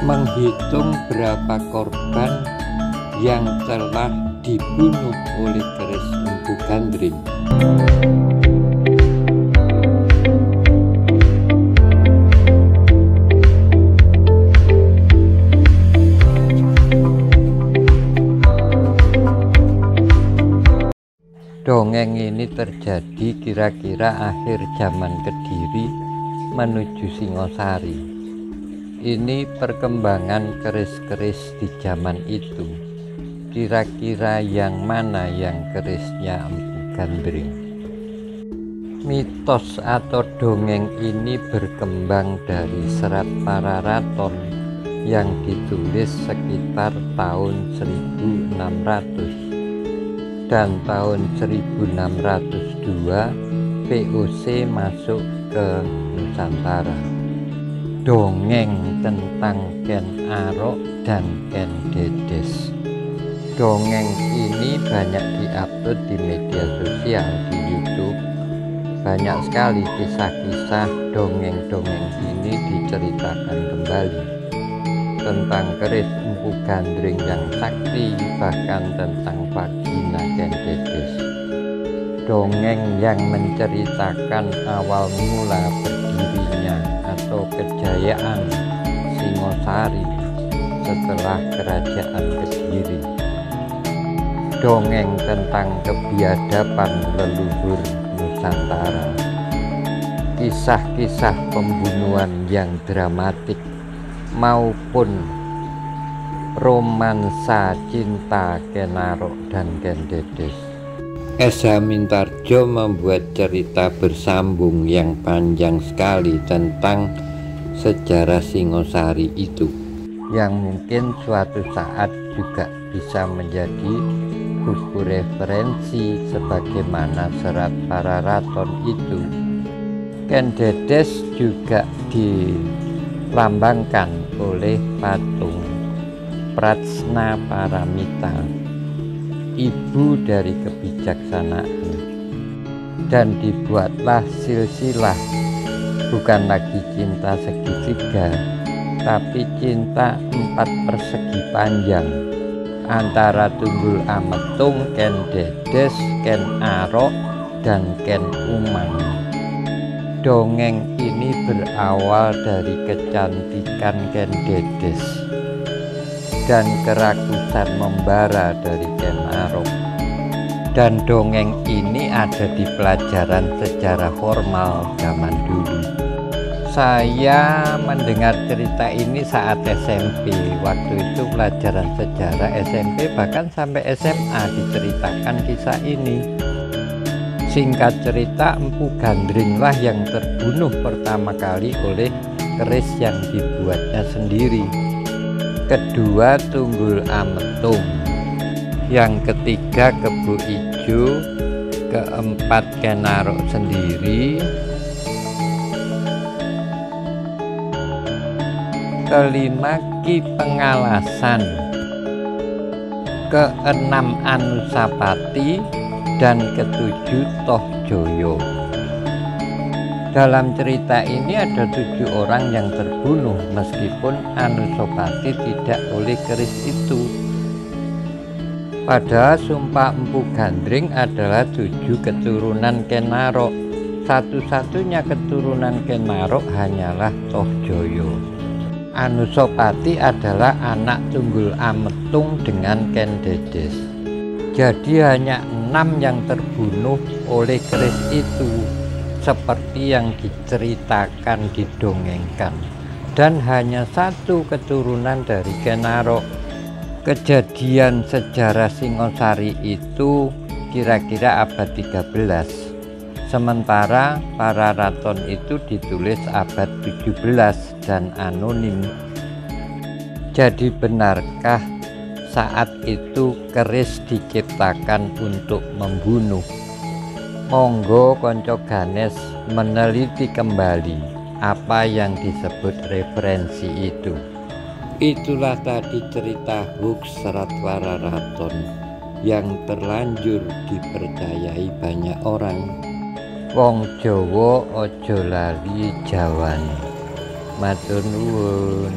menghitung berapa korban yang telah dibunuh oleh keris Empu Gandring. Dongeng ini terjadi kira-kira akhir zaman Kediri menuju Singosari. Ini perkembangan keris-keris di zaman itu. Kira-kira yang mana yang kerisnya Empu Gandring? Mitos atau dongeng ini berkembang dari serat Pararaton yang ditulis sekitar tahun 1600. Dan tahun 1602 VOC masuk ke Nusantara. Dongeng tentang Ken Arok dan Ken Dedes. Dongeng ini banyak diupload di media sosial, di YouTube. Banyak sekali kisah-kisah dongeng-dongeng ini diceritakan kembali tentang keris Empu Gandring yang sakti, bahkan tentang vagina Ken Dedes. Dongeng yang menceritakan awal mula berdirinya atau kejayaan Singosari setelah Kerajaan Kediri. Dongeng tentang kebiadaban leluhur Nusantara. Kisah-kisah pembunuhan yang dramatik maupun romansa cinta Ken Arok dan Ken Dedes. S.H. Mintarjo membuat cerita bersambung yang panjang sekali tentang sejarah Singosari itu, yang mungkin suatu saat juga bisa menjadi buku referensi sebagaimana serat Pararaton itu. Ken Dedes juga dilambangkan oleh patung Pratsna Paramita, ibu dari kebijaksanaan, dan dibuatlah silsilah, bukan lagi cinta segitiga tapi cinta 4 persegi panjang antara Tunggul Ametung, Ken Dedes, Ken Arok, dan Ken Umang. Dongeng ini berawal dari kecantikan Ken Dedes dan kerakusan membara dari Ken Arok. Dan dongeng ini ada di pelajaran sejarah formal zaman dulu. Saya mendengar cerita ini saat SMP. Waktu itu pelajaran sejarah SMP, bahkan sampai SMA diceritakan kisah ini. Singkat cerita, Empu Gandring lah yang terbunuh pertama kali oleh keris yang dibuatnya sendiri. Kedua Tunggul Ametung, yang ketiga Kebo Ijo, keempat Ken Arok sendiri, kelima Ki Pengalasan, keenam Anusapati, dan ketujuh Tohjoyo. Dalam cerita ini ada 7 orang yang terbunuh, meskipun Anusapati tidak oleh keris itu. Padahal sumpah Empu Gandring adalah 7 keturunan Ken Arok. Satu-satunya keturunan Ken Arok hanyalah Tohjoyo. Anusapati adalah anak Tunggul Ametung dengan Ken Dedes. Jadi hanya 6 yang terbunuh oleh keris itu, seperti yang diceritakan, didongengkan, dan hanya 1 keturunan dari Ken Arok. Kejadian sejarah Singosari itu kira-kira abad 13, sementara Pararaton itu ditulis abad 17 dan anonim. Jadi benarkah saat itu keris diciptakan untuk membunuh? Monggo konco Ganes meneliti kembali apa yang disebut referensi itu. Itulah tadi cerita hoax serat Pararaton yang terlanjur dipercayai banyak orang. Wong Jawa ojo lali Jawane. Matur nuwun.